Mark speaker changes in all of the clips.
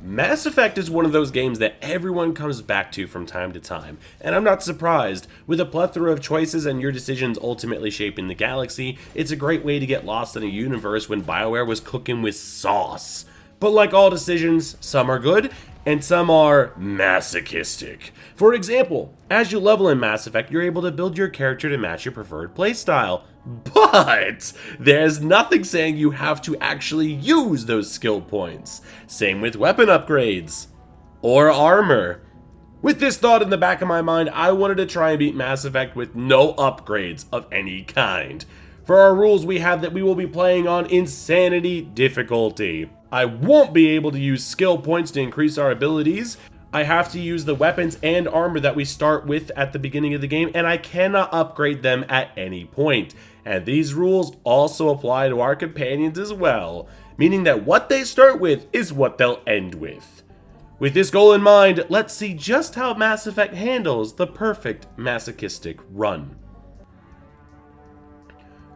Speaker 1: Mass Effect is one of those games that everyone comes back to from time to time, and I'm not surprised. With a plethora of choices and your decisions ultimately shaping the galaxy, it's a great way to get lost in a universe when BioWare was cooking with sauce. But like all decisions, some are good, and some are masochistic. For example, as you level in Mass Effect, you're able to build your character to match your preferred playstyle. But there's nothing saying you have to actually use those skill points. Same with weapon upgrades or armor. With this thought in the back of my mind, I wanted to try and beat Mass Effect with no upgrades of any kind. For our rules, we have that we will be playing on Insanity difficulty. I won't be able to use skill points to increase our abilities. I have to use the weapons and armor that we start with at the beginning of the game, and I cannot upgrade them at any point. And these rules also apply to our companions as well, meaning that what they start with is what they'll end with. With this goal in mind, let's see just how Mass Effect handles the perfect masochistic run.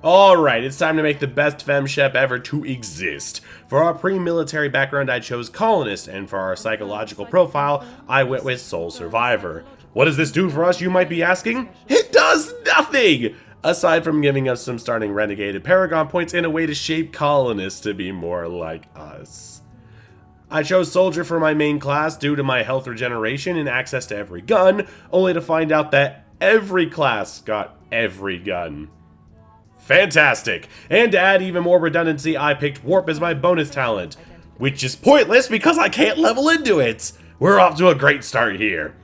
Speaker 1: Alright, it's time to make the best femshep ever to exist. For our pre-military background, I chose colonist, and for our psychological profile, I went with sole survivor. What does this do for us, you might be asking? It does nothing! Aside from giving us some starting renegade and paragon points and a way to shape colonists to be more like us. I chose soldier for my main class due to my health regeneration and access to every gun, only to find out that every class got every gun. Fantastic! And to add even more redundancy, I picked warp as my bonus talent, which is pointless because I can't level into it! We're off to a great start here.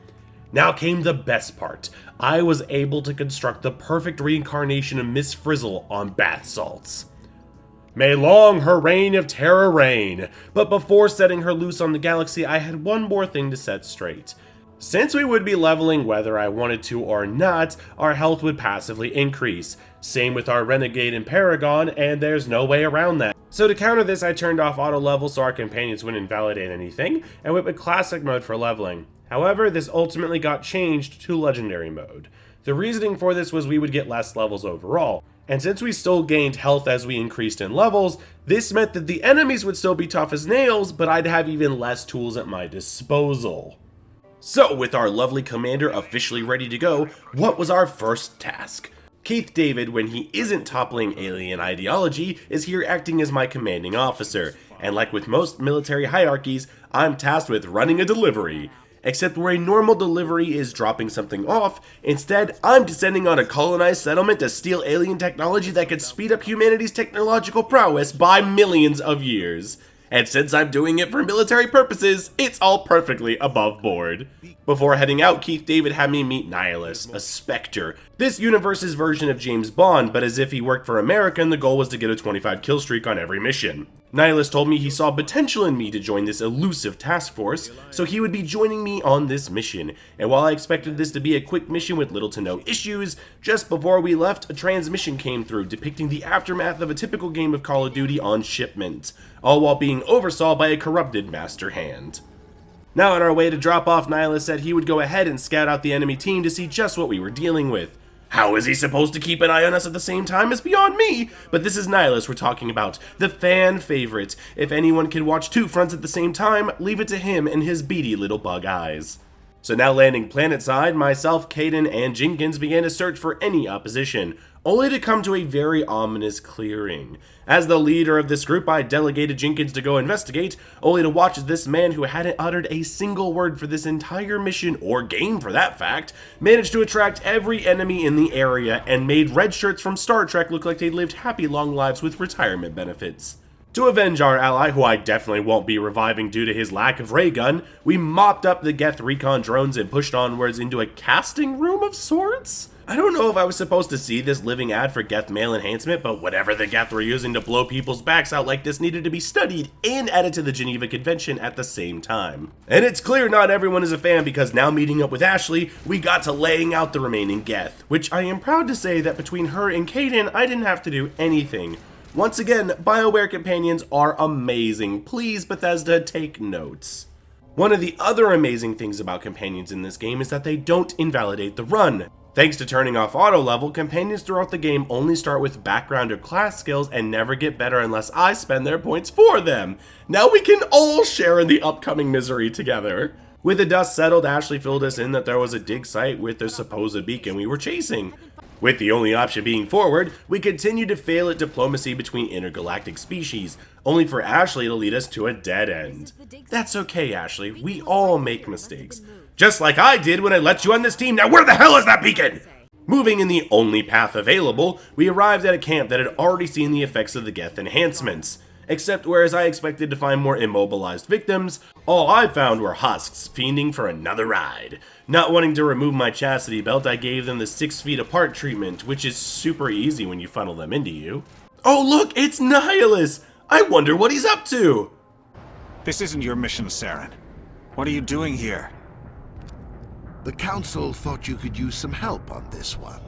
Speaker 1: Now came the best part. I was able to construct the perfect reincarnation of Miss Frizzle on bath salts. May long her reign of terror reign! But before setting her loose on the galaxy, I had one more thing to set straight. Since we would be leveling whether I wanted to or not, our health would passively increase. Same with our Renegade and Paragon, and there's no way around that. So to counter this, I turned off auto level so our companions wouldn't invalidate anything, and went with classic mode for leveling. However, this ultimately got changed to legendary mode. The reasoning for this was we would get less levels overall, and since we still gained health as we increased in levels, this meant that the enemies would still be tough as nails, but I'd have even less tools at my disposal. So, with our lovely commander officially ready to go, what was our first task? Keith David, when he isn't toppling alien ideology, is here acting as my commanding officer, and like with most military hierarchies, I'm tasked with running a delivery. Except where a normal delivery is dropping something off, instead, I'm descending on a colonized settlement to steal alien technology that could speed up humanity's technological prowess by millions of years. And since I'm doing it for military purposes, it's all perfectly above board. Before heading out, Keith David had me meet Ilos, a Spectre. This universe's version of James Bond, but as if he worked for America and the goal was to get a 25 kill streak on every mission. Ilos told me he saw potential in me to join this elusive task force, so he would be joining me on this mission. And while I expected this to be a quick mission with little to no issues, just before we left, a transmission came through depicting the aftermath of a typical game of Call of Duty on shipment, all while being oversaw by a corrupted master hand. Now on our way to drop off, Ilos said he would go ahead and scout out the enemy team to see just what we were dealing with. How is he supposed to keep an eye on us at the same time is beyond me, but this is Ilos we're talking about, the fan favorite. If anyone can watch two fronts at the same time, leave it to him and his beady little bug eyes. So now landing planetside, myself, Kaidan, and Jenkins began to search for any opposition, only to come to a very ominous clearing. As the leader of this group, I delegated Jenkins to go investigate, only to watch as this man who hadn't uttered a single word for this entire mission, or game for that fact, managed to attract every enemy in the area and made red shirts from Star Trek look like they lived happy long lives with retirement benefits. To avenge our ally, who I definitely won't be reviving due to his lack of ray gun, we mopped up the Geth recon drones and pushed onwards into a casting room of sorts? I don't know if I was supposed to see this living ad for Geth male enhancement, but whatever the Geth were using to blow people's backs out like this needed to be studied and added to the Geneva Convention at the same time. And it's clear not everyone is a fan because now meeting up with Ashley, we got to laying out the remaining Geth, which I am proud to say that between her and Kaidan, I didn't have to do anything. Once again, BioWare companions are amazing. Please, Bethesda, take notes. One of the other amazing things about companions in this game is that they don't invalidate the run. Thanks to turning off auto level, companions throughout the game only start with background or class skills and never get better unless I spend their points for them. Now we can all share in the upcoming misery together. With the dust settled, Ashley filled us in that there was a dig site with the supposed beacon we were chasing. With the only option being forward, we continued to fail at diplomacy between intergalactic species, only for Ashley to lead us to a dead end. That's okay, Ashley, we all make mistakes. Just like I did when I let you on this team. Now where the hell is that beacon? Moving in the only path available, we arrived at a camp that had already seen the effects of the Geth enhancements. Except whereas I expected to find more immobilized victims, all I found were husks fiending for another ride. Not wanting to remove my chastity belt, I gave them the 6 feet apart treatment, which is super easy when you funnel them into you. Oh look, it's Nihilus! I wonder what he's up to!
Speaker 2: This isn't your mission, Saren. What are you doing here?
Speaker 3: The Council thought you could use some help on this one.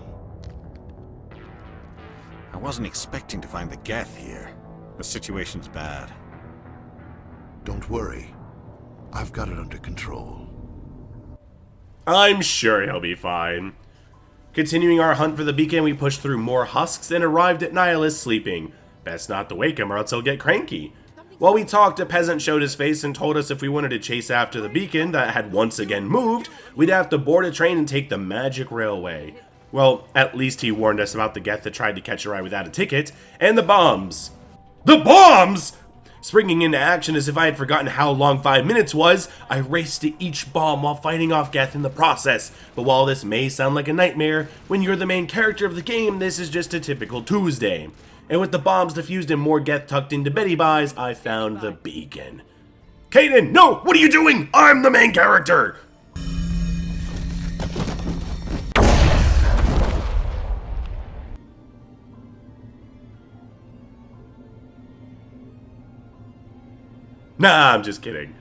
Speaker 2: I wasn't expecting to find the Geth here. The situation's bad.
Speaker 3: Don't worry. I've got it under control.
Speaker 1: I'm sure he'll be fine. Continuing our hunt for the beacon, we pushed through more husks and arrived at Nihilus sleeping. Best not to wake him or else he'll get cranky. While we talked, a peasant showed his face and told us if we wanted to chase after the beacon that had once again moved, we'd have to board a train and take the magic railway. Well, at least he warned us about the Geth that tried to catch a ride without a ticket, and the bombs. The bombs! Springing into action as if I had forgotten how long 5 minutes was, I raced to each bomb while fighting off Geth in the process. But while this may sound like a nightmare, when you're the main character of the game, this is just a typical Tuesday. And with the bombs diffused and more Geth tucked into Betty Buys, I found the beacon. Kaden, no! What are you doing? I'm the main character! Nah, I'm just kidding.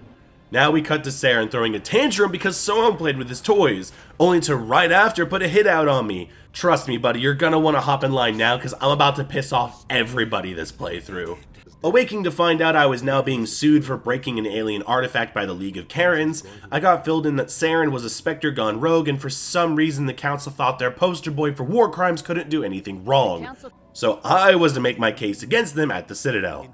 Speaker 1: Now we cut to Saren throwing a tantrum because someone played with his toys, only to right after put a hit out on me. Trust me, buddy, you're gonna want to hop in line now because I'm about to piss off everybody this playthrough. Awaking to find out I was now being sued for breaking an alien artifact by the League of Karens, I got filled in that Saren was a Spectre gone rogue and for some reason the council thought their poster boy for war crimes couldn't do anything wrong. So I was to make my case against them at the Citadel.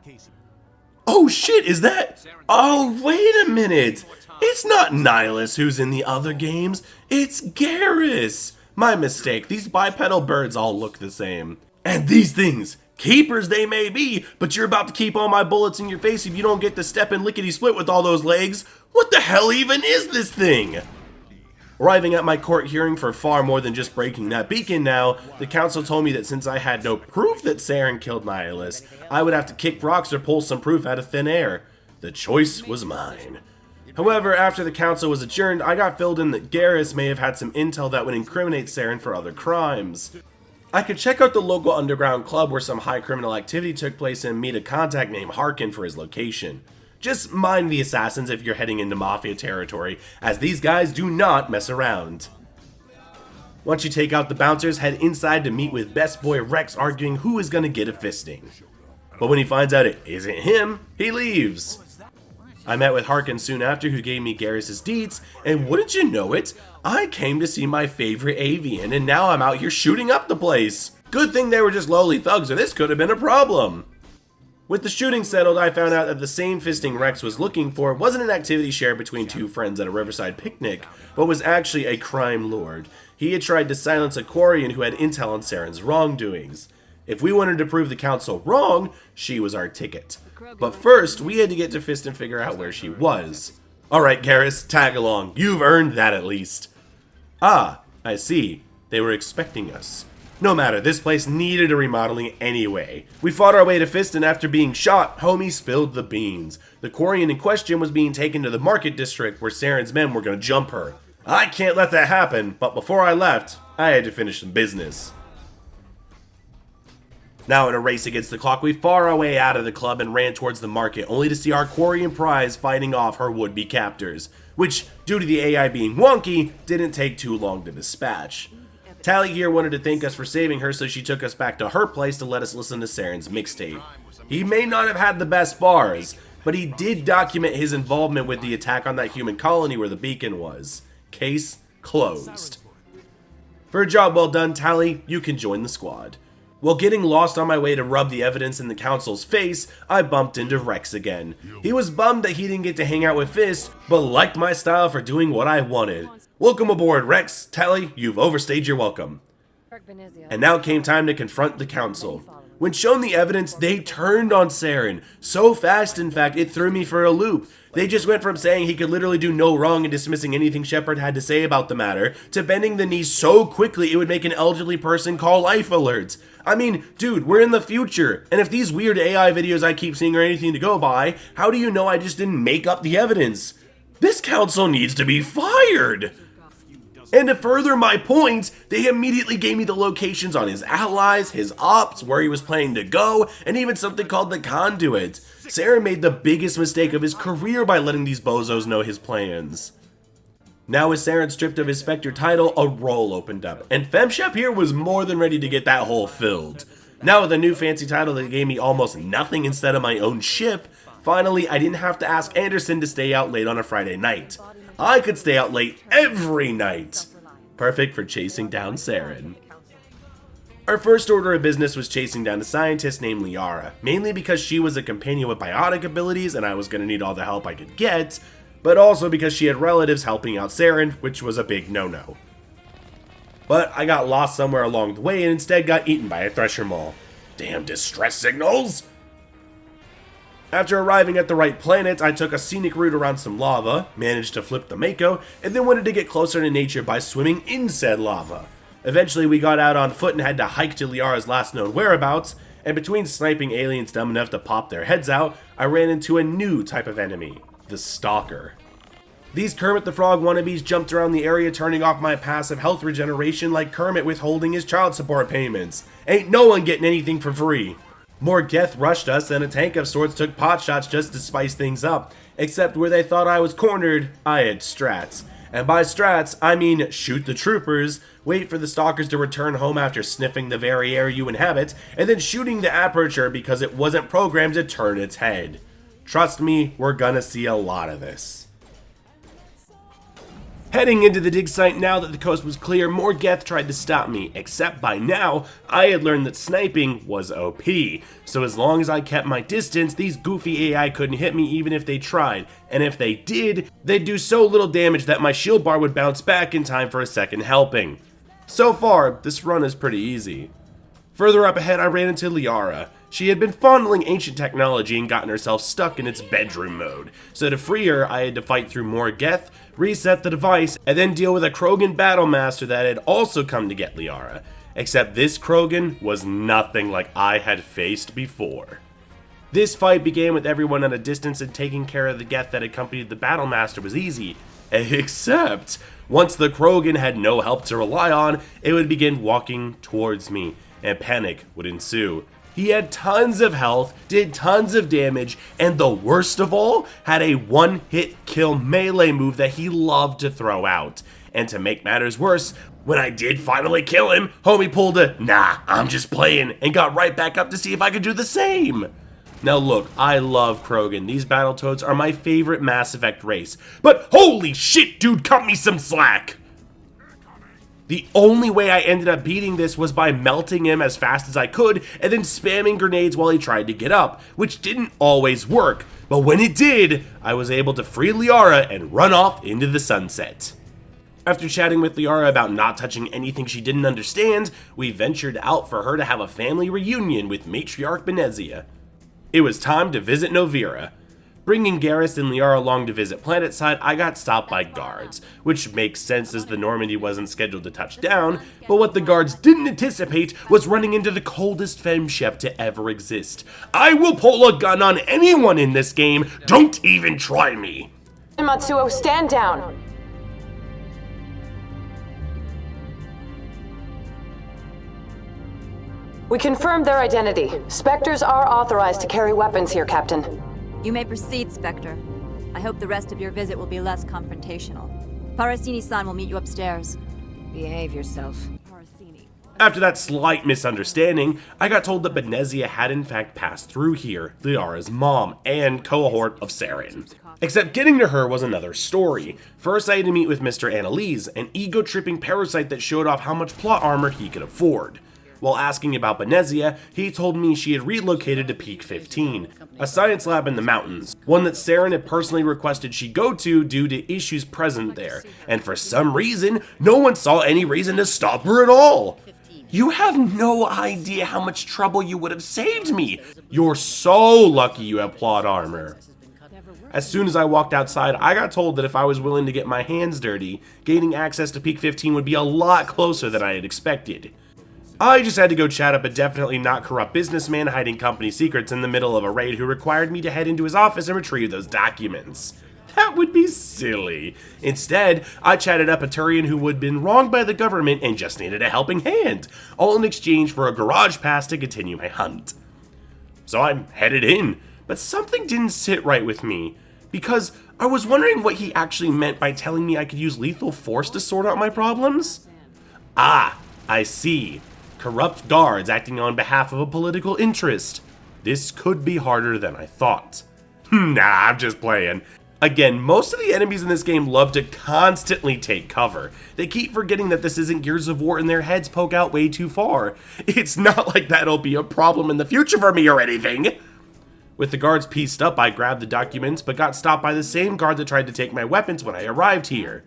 Speaker 1: Oh shit, is that? Oh, wait a minute. It's not Nihilus who's in the other games. It's Garrus. My mistake. These bipedal birds all look the same. And these things, keepers they may be, but you're about to keep all my bullets in your face if you don't get to step and lickety-split with all those legs. What the hell even is this thing? Arriving at my court hearing for far more than just breaking that beacon now, the council told me that since I had no proof that Saren killed Nihilus, I would have to kick rocks or pull some proof out of thin air. The choice was mine. However, after the council was adjourned, I got filled in that Garrus may have had some intel that would incriminate Saren for other crimes. I could check out the local underground club where some high criminal activity took place and meet a contact named Harkin for his location. Just mind the assassins if you're heading into Mafia territory, as these guys do not mess around. Once you take out the bouncers, head inside to meet with best boy Rex arguing who is gonna get a fisting. But when he finds out it isn't him, he leaves. I met with Harkin soon after who gave me Garrus' deeds, and wouldn't you know it, I came to see my favorite avian and now I'm out here shooting up the place. Good thing they were just lowly thugs or this could have been a problem. With the shooting settled, I found out that the same fisting Rex was looking for wasn't an activity shared between two friends at a riverside picnic, but was actually a crime lord. He had tried to silence a Quarian who had intel on Saren's wrongdoings. If we wanted to prove the council wrong, she was our ticket. But first, we had to get to Fist and figure out where she was. Alright Garrus, tag along. You've earned that at least. Ah, I see. They were expecting us. No matter, this place needed a remodeling anyway. We fought our way to Fist and after being shot, homie spilled the beans. The Quarian in question was being taken to the market district where Saren's men were gonna jump her. I can't let that happen, but before I left, I had to finish some business. Now in a race against the clock, we fought our way out of the club and ran towards the market, only to see our Quarian prize fighting off her would-be captors, which, due to the AI being wonky, didn't take too long to dispatch. Tali here wanted to thank us for saving her, so she took us back to her place to let us listen to Saren's mixtape. He may not have had the best bars, but he did document his involvement with the attack on that human colony where the beacon was. Case closed. For a job well done, Tali, you can join the squad. While getting lost on my way to rub the evidence in the council's face, I bumped into Rex again. He was bummed that he didn't get to hang out with Fist, but liked my style for doing what I wanted. Welcome aboard, Rex. Tali, you've overstayed your welcome. And now came time to confront the council. When shown the evidence, they turned on Saren. So fast, in fact, it threw me for a loop. They just went from saying he could literally do no wrong and dismissing anything Shepard had to say about the matter, to bending the knee so quickly it would make an elderly person call life alerts. I mean, dude, we're in the future, and if these weird AI videos I keep seeing are anything to go by, how do you know I just didn't make up the evidence? This council needs to be fired! And to further my point, they immediately gave me the locations on his allies, his ops, where he was planning to go, and even something called the conduit. Saren made the biggest mistake of his career by letting these bozos know his plans. Now with Saren stripped of his Spectre title, a role opened up, and FemShep here was more than ready to get that hole filled. Now with a new fancy title that gave me almost nothing instead of my own ship, finally I didn't have to ask Anderson to stay out late on a Friday night. I could stay out late every night. Perfect for chasing down Saren. Our first order of business was chasing down a scientist named Liara, mainly because she was a companion with biotic abilities and I was going to need all the help I could get, but also because she had relatives helping out Saren, which was a big no-no. But I got lost somewhere along the way and instead got eaten by a thresher maw. Damn distress signals! After arriving at the right planet, I took a scenic route around some lava, managed to flip the Mako, and then wanted to get closer to nature by swimming in said lava. Eventually we got out on foot and had to hike to Liara's last known whereabouts, and between sniping aliens dumb enough to pop their heads out, I ran into a new type of enemy, the Stalker. These Kermit the Frog wannabes jumped around the area turning off my passive health regeneration like Kermit withholding his child support payments. Ain't no one getting anything for free. More Geth rushed us and a tank of sorts took pot shots just to spice things up, except where they thought I was cornered, I had strats. And by strats, I mean shoot the troopers, wait for the stalkers to return home after sniffing the very air you inhabit, and then shooting the aperture because it wasn't programmed to turn its head. Trust me, we're gonna see a lot of this. Heading into the dig site now that the coast was clear, more Geth tried to stop me, except by now, I had learned that sniping was OP, so as long as I kept my distance, these goofy AI couldn't hit me even if they tried, and if they did, they'd do so little damage that my shield bar would bounce back in time for a second helping. So far, this run is pretty easy. Further up ahead, I ran into Liara. She had been fondling ancient technology and gotten herself stuck in its bedroom mode, so to free her, I had to fight through more Geth, reset the device, and then deal with a Krogan Battlemaster that had also come to get Liara. Except this Krogan was nothing like I had faced before. This fight began with everyone at a distance and taking care of the Geth that accompanied the Battlemaster was easy. Except, once the Krogan had no help to rely on, it would begin walking towards me, and panic would ensue. He had tons of health, did tons of damage, and the worst of all, had a one-hit kill melee move that he loved to throw out. And to make matters worse, when I did finally kill him, homie pulled a, "Nah, I'm just playing," and got right back up to see if I could do the same. Now look, I love Krogan, these Battletoads are my favorite Mass Effect race, but holy shit dude, cut me some slack! The only way I ended up beating this was by melting him as fast as I could and then spamming grenades while he tried to get up, which didn't always work, but when it did, I was able to free Liara and run off into the sunset. After chatting with Liara about not touching anything she didn't understand, we ventured out for her to have a family reunion with matriarch Benezia. It was time to visit Noveria. Bringing Garrus and Liara along to visit planetside, I got stopped by guards, which makes sense as the Normandy wasn't scheduled to touch down, but what the guards didn't anticipate was running into the coldest femshep to ever exist. I will pull a gun on anyone in this game, don't even try me!
Speaker 4: Matsuo, stand down! We confirmed their identity. Spectres are authorized to carry weapons here, Captain.
Speaker 5: You may proceed, Spectre. I hope the rest of your visit will be less confrontational. Parasini-san will meet you upstairs.
Speaker 6: Behave yourself.
Speaker 1: After that slight misunderstanding, I got told that Benezia had in fact passed through here, Liara's mom and cohort of Saren. Except getting to her was another story. First I had to meet with Mr. Annalise, an ego-tripping parasite that showed off how much plot armor he could afford. While asking about Benezia, he told me she had relocated to Peak 15, a science lab in the mountains, one that Saren had personally requested she go to due to issues present there, and for some reason, no one saw any reason to stop her at all. You have no idea how much trouble you would have saved me. You're so lucky you have plot armor. As soon as I walked outside, I got told that if I was willing to get my hands dirty, gaining access to Peak 15 would be a lot closer than I had expected. I just had to go chat up a definitely not corrupt businessman hiding company secrets in the middle of a raid who required me to head into his office and retrieve those documents. That would be silly. Instead, I chatted up a Thorian who had been wronged by the government and just needed a helping hand, all in exchange for a garage pass to continue my hunt. So I'm headed in, but something didn't sit right with me, because I was wondering what he actually meant by telling me I could use lethal force to sort out my problems. Ah, I see. Corrupt guards acting on behalf of a political interest. This could be harder than I thought. Nah, I'm just playing. Again, most of the enemies in this game love to constantly take cover. They keep forgetting that this isn't Gears of War and their heads poke out way too far. It's not like that'll be a problem in the future for me or anything. With the guards pieced up, I grabbed the documents, but got stopped by the same guard that tried to take my weapons when I arrived here.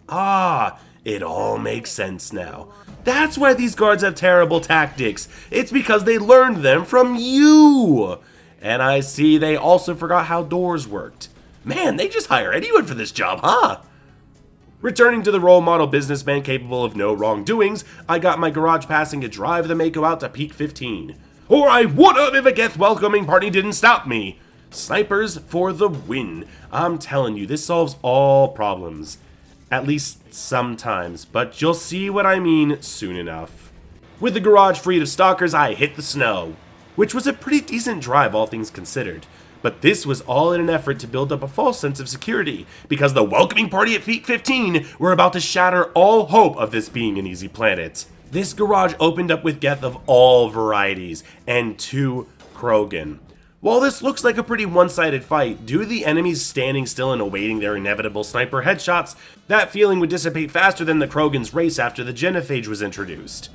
Speaker 1: Ah, it all makes sense now. That's why these guards have terrible tactics. It's because they learned them from you. And I see they also forgot how doors worked. Man, they just hire anyone for this job, huh? Returning to the role model businessman capable of no wrongdoings, I got my garage pass and could drive the Mako out to Peak 15. Or I would've if a Geth welcoming party didn't stop me. Snipers for the win. I'm telling you, this solves all problems. At least sometimes, but you'll see what I mean soon enough. With the garage freed of stalkers, I hit the snow, which was a pretty decent drive all things considered. But this was all in an effort to build up a false sense of security, because the welcoming party at Peak 15 were about to shatter all hope of this being an easy planet. This garage opened up with Geth of all varieties, and 2 Krogan. While this looks like a pretty one-sided fight, due to the enemies standing still and awaiting their inevitable sniper headshots, that feeling would dissipate faster than the Krogan's race after the genophage was introduced.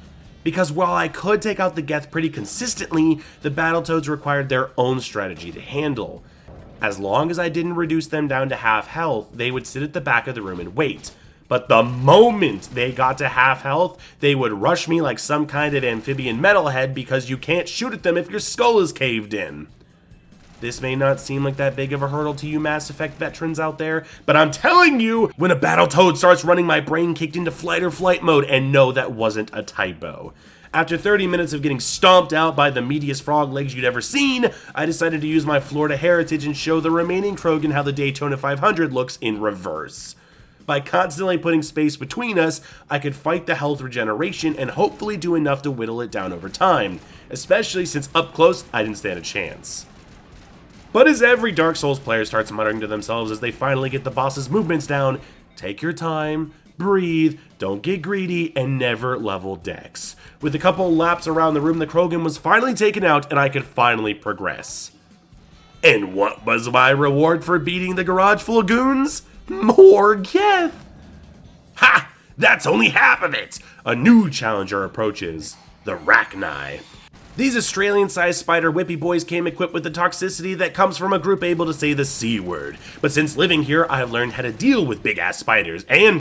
Speaker 1: Because while I could take out the Geth pretty consistently, the Battletoads required their own strategy to handle. As long as I didn't reduce them down to half health, they would sit at the back of the room and wait. But the moment they got to half health, they would rush me like some kind of amphibian metalhead because you can't shoot at them if your skull is caved in. This may not seem like that big of a hurdle to you Mass Effect veterans out there, but I'm telling you, when a Battletoad starts running, my brain kicked into flight or flight mode, and no, that wasn't a typo. After 30 minutes of getting stomped out by the meatiest frog legs you'd ever seen, I decided to use my Florida heritage and show the remaining Krogan how the Daytona 500 looks in reverse. By constantly putting space between us, I could fight the health regeneration and hopefully do enough to whittle it down over time, especially since up close, I didn't stand a chance. But as every Dark Souls player starts muttering to themselves as they finally get the boss's movements down, take your time, breathe, don't get greedy, and never level dex. With a couple laps around the room, the Krogan was finally taken out and I could finally progress. And what was my reward for beating the garage full of goons? More Geth! Ha! That's only half of it! A new challenger approaches, the Rachni. These Australian-sized spider whippy boys came equipped with the toxicity that comes from a group able to say the C word. But since living here, I have learned how to deal with big-ass spiders and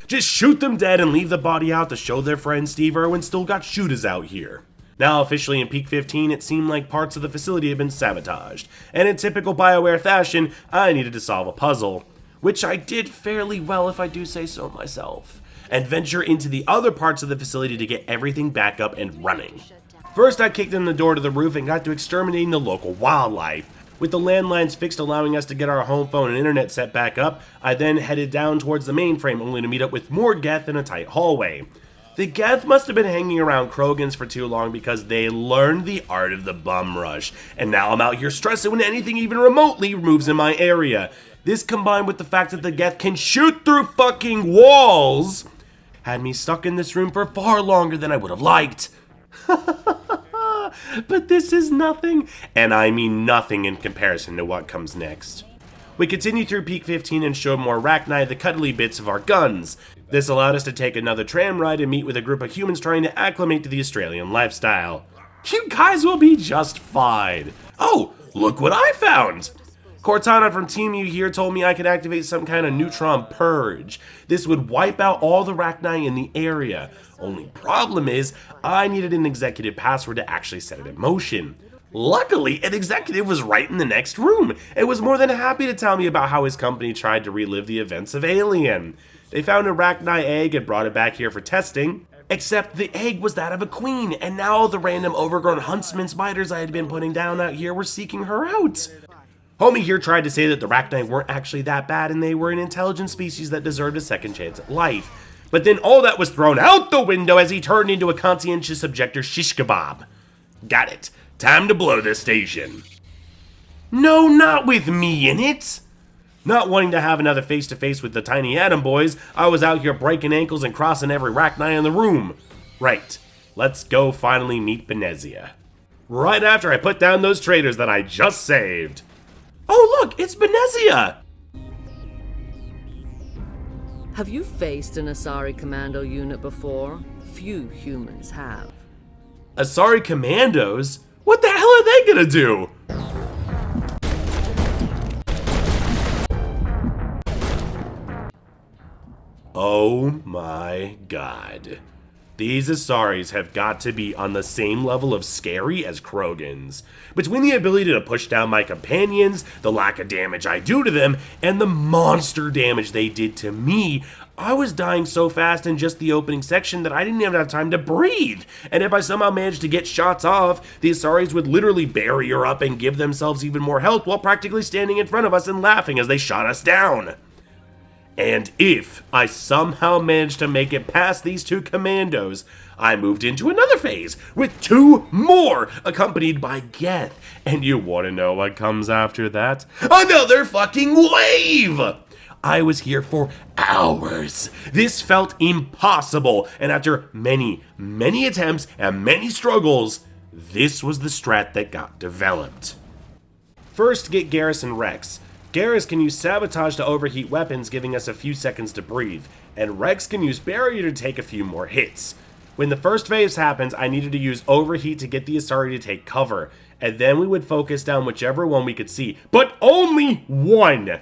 Speaker 1: just shoot them dead and leave the body out to show their friend Steve Irwin still got shooters out here. Now officially in Peak 15, it seemed like parts of the facility had been sabotaged, and in typical BioWare fashion, I needed to solve a puzzle. Which I did fairly well if I do say so myself, and venture into the other parts of the facility to get everything back up and running. First, I kicked in the door to the roof and got to exterminating the local wildlife. With the landlines fixed allowing us to get our home phone and internet set back up, I then headed down towards the mainframe only to meet up with more Geth in a tight hallway. The Geth must have been hanging around Krogans for too long because they learned the art of the bum rush, and now I'm out here stressing when anything even remotely moves in my area. This combined with the fact that the Geth can shoot through fucking walls had me stuck in this room for far longer than I would have liked. But this is nothing, and I mean nothing in comparison to what comes next. We continued through Peak 15 and showed more Arachni the cuddly bits of our guns. This allowed us to take another tram ride and meet with a group of humans trying to acclimate to the Australian lifestyle. You guys will be just fine. Oh, look what I found! Cortana from Team U here told me I could activate some kind of neutron purge. This would wipe out all the Arachni in the area. Only problem is, I needed an executive password to actually set it in motion. Luckily, an executive was right in the next room and was more than happy to tell me about how his company tried to relive the events of Alien. They found an Arachni egg and brought it back here for testing. Except the egg was that of a queen, and now all the random overgrown huntsman spiders I had been putting down out here were seeking her out. Homie here tried to say that the Arachni weren't actually that bad and they were an intelligent species that deserved a second chance at life. But then all that was thrown out the window as he turned into a conscientious objector shish kebab. Got it. Time to blow this station. No, not with me in it. Not wanting to have another face-to-face with the tiny atom boys, I was out here breaking ankles and crossing every Arachni in the room. Right, let's go finally meet Benezia. Right after I put down those traitors that I just saved. Oh look, it's Benezia!
Speaker 7: Have you faced an Asari commando unit before? Few humans have.
Speaker 1: Asari commandos? What the hell are they gonna do? Oh my god. These Asaris have got to be on the same level of scary as Krogans. Between the ability to push down my companions, the lack of damage I do to them, and the monster damage they did to me, I was dying so fast in just the opening section that I didn't even have time to breathe. And if I somehow managed to get shots off, the Asaris would literally bury her up and give themselves even more health while practically standing in front of us and laughing as they shot us down. And if I somehow managed to make it past these two commandos, I moved into another phase with two more, accompanied by Geth. And you want to know what comes after that? Another fucking wave! I was here for hours. This felt impossible, and after many attempts and many struggles, this was the strat that got developed. First, get Garrison Rex. Garrus can use Sabotage to overheat weapons, giving us a few seconds to breathe, and Rex can use Barrier to take a few more hits. When the first phase happens, I needed to use Overheat to get the Asari to take cover, and then we would focus down whichever one we could see, but only one!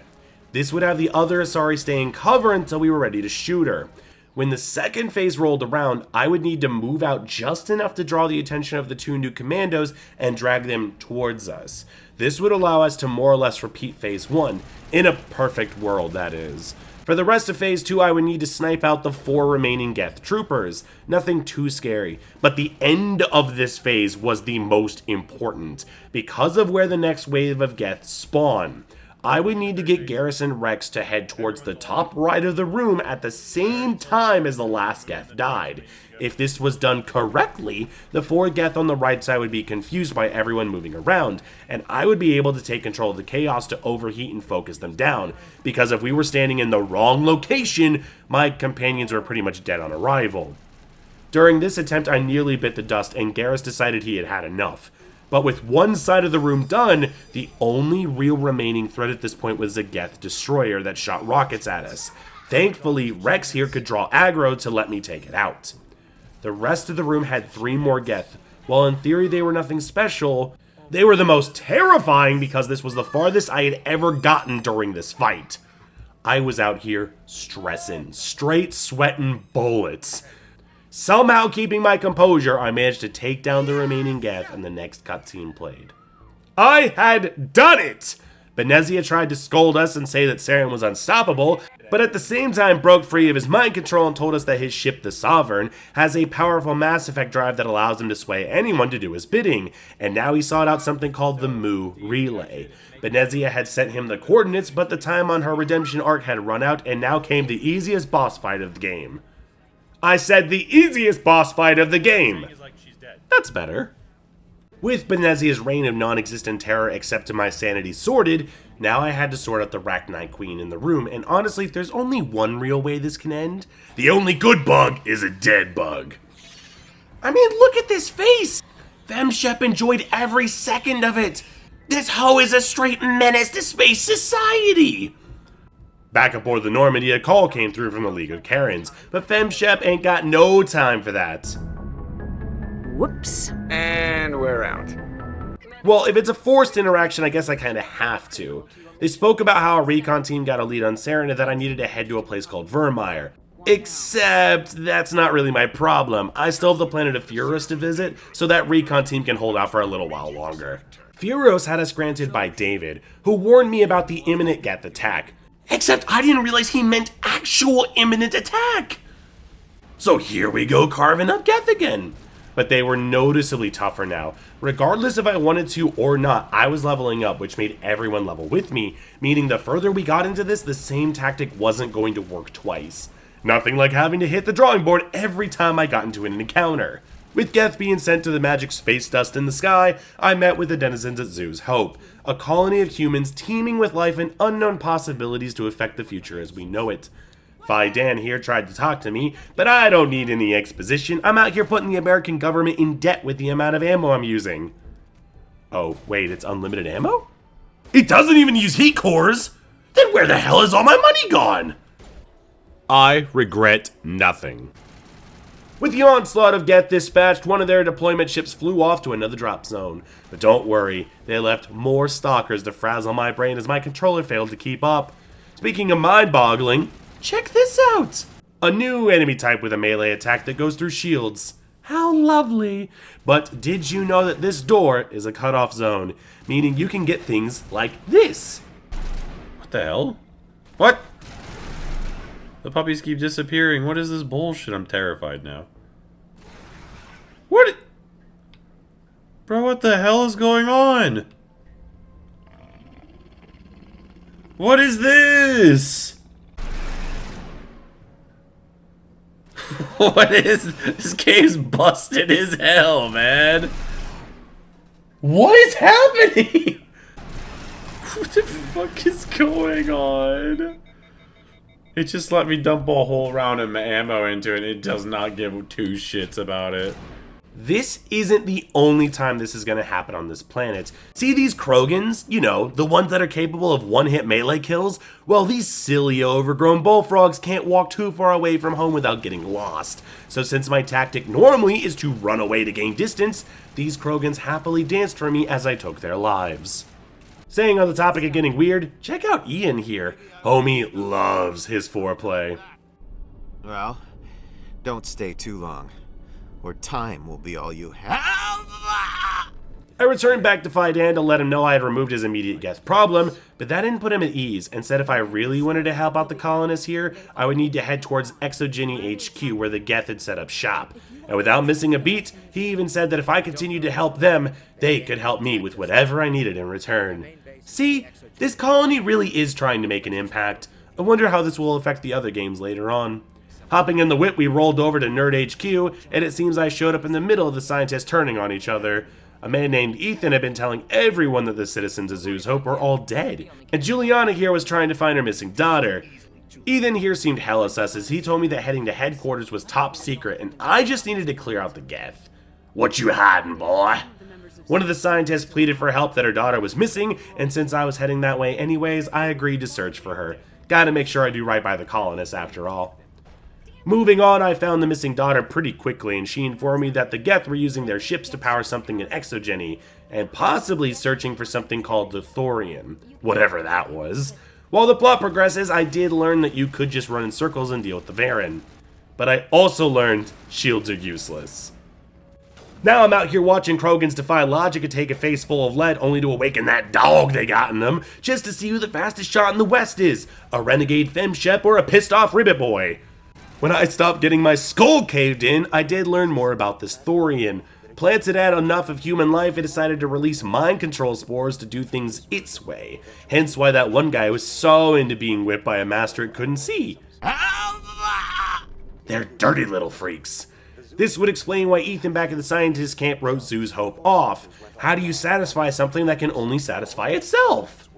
Speaker 1: This would have the other Asari stay in cover until we were ready to shoot her. When the second phase rolled around, I would need to move out just enough to draw the attention of the two new commandos and drag them towards us. This would allow us to more or less repeat phase 1, in a perfect world that is. For the rest of phase 2, I would need to snipe out the 4 remaining Geth troopers. Nothing too scary, but the end of this phase was the most important, because of where the next wave of Geth spawn. I would need to get Garrison Rex to head towards the top right of the room at the same time as the last Geth died. If this was done correctly, the 4 Geth on the right side would be confused by everyone moving around, and I would be able to take control of the chaos to overheat and focus them down, because if we were standing in the wrong location, my companions were pretty much dead on arrival. During this attempt, I nearly bit the dust, and Garrus decided he had had enough. But with one side of the room done, the only real remaining threat at this point was the Geth destroyer that shot rockets at us. Thankfully, Rex here could draw aggro to let me take it out. The rest of the room had 3 more Geth. While in theory they were nothing special, they were the most terrifying because this was the farthest I had ever gotten during this fight. I was out here stressing, straight sweating bullets. Somehow keeping my composure, I managed to take down the remaining Geth and the next cutscene played. I had done it! Benezia tried to scold us and say that Saren was unstoppable, but at the same time broke free of his mind control and told us that his ship, the Sovereign, has a powerful Mass Effect drive that allows him to sway anyone to do his bidding, and now he sought out something called the Mu Relay. Benezia had sent him the coordinates, but the time on her redemption arc had run out, and now came the easiest boss fight of the game. I said the easiest boss fight of the game! That's better. With Benezia's reign of non-existent terror except to my sanity sorted, now I had to sort out the Arachni Queen in the room, and honestly, there's only one real way this can end. The only good bug is a dead bug. I mean, look at this face! FemShep enjoyed every second of it! This hoe is a straight menace to space society! Back aboard the Normandy, a call came through from the League of Karens, but FemShep ain't got no time for that.
Speaker 6: Whoops.
Speaker 8: And we're out.
Speaker 1: Well, if it's a forced interaction, I guess I kinda have to. They spoke about how a recon team got a lead on Saren and that I needed to head to a place called Virmire. Except, that's not really my problem. I still have the planet of Feros to visit, so that recon team can hold out for a little while longer. Feros had us granted by David, who warned me about the imminent Geth attack. Except I didn't realize he meant actual imminent attack! So here we go carving up Geth again. But they were noticeably tougher now. Regardless if I wanted to or not, I was leveling up, which made everyone level with me, meaning the further we got into this, the same tactic wasn't going to work twice. Nothing like having to hit the drawing board every time I got into an encounter. With Geth being sent to the magic space dust in the sky, I met with the denizens at Zoo's Hope, a colony of humans teeming with life and unknown possibilities to affect the future as we know it. Phi Dan here tried to talk to me, but I don't need any exposition. I'm out here putting the American government in debt with the amount of ammo I'm using. Oh, wait, it's unlimited ammo? It doesn't even use heat cores! Then where the hell is all my money gone? I regret nothing. With the onslaught of Geth dispatched, one of their deployment ships flew off to another drop zone. But don't worry, they left more stalkers to frazzle my brain as my controller failed to keep up. Speaking of mind-boggling, check this out! A new enemy type with a melee attack that goes through shields. How lovely! But did you know that this door is a cutoff zone, meaning you can get things like this? What the hell? What?
Speaker 9: The puppies keep disappearing. What is this bullshit? I'm terrified now. What? Bro, what the hell is going on? What is this? What is this? Game's busted as hell, man. What is happening? What the fuck is going on? It just let me dump a whole round of ammo into it. It does not give two shits about it.
Speaker 1: This isn't the only time this is going to happen on this planet. See these Krogans? You know, the ones that are capable of one-hit melee kills? Well, these silly overgrown bullfrogs can't walk too far away from home without getting lost. So since my tactic normally is to run away to gain distance, these Krogans happily danced for me as I took their lives. Staying on the topic of getting weird, check out Ian here. Homie loves his foreplay.
Speaker 10: Well, don't stay too long, or time will be all you have.
Speaker 1: I returned back to Phi Dan to let him know I had removed his immediate Geth problem, but that didn't put him at ease, and said if I really wanted to help out the colonists here, I would need to head towards ExoGeni HQ where the Geth had set up shop. And without missing a beat, he even said that if I continued to help them, they could help me with whatever I needed in return. See, this colony really is trying to make an impact. I wonder how this will affect the other games later on. Hopping in the whip, we rolled over to Nerd HQ, and it seems I showed up in the middle of the scientists turning on each other. A man named Ethan had been telling everyone that the citizens of Zoo's Hope were all dead, and Juliana here was trying to find her missing daughter. Ethan here seemed hella sus as he told me that heading to headquarters was top secret, and I just needed to clear out the Geth. What you hiding, boy? One of the scientists pleaded for help that her daughter was missing, and since I was heading that way anyways, I agreed to search for her. Gotta make sure I do right by the colonists after all. Moving on, I found the missing daughter pretty quickly, and she informed me that the Geth were using their ships to power something in ExoGeni, and possibly searching for something called the Thorian, whatever that was. While the plot progresses, I did learn that you could just run in circles and deal with the Varen. But I also learned shields are useless. Now I'm out here watching Krogans defy logic and take a face full of lead only to awaken that dog they got in them, just to see who the fastest shot in the West is, a renegade femshep or a pissed off ribbit boy. When I stopped getting my skull caved in, I did learn more about this Thorian. Plants had had enough of human life and decided to release mind control spores to do things its way. Hence why that one guy was so into being whipped by a master it couldn't see. They're dirty little freaks. This would explain why Ethan back at the scientist camp wrote Zoo's Hope off. How do you satisfy something that can only satisfy itself?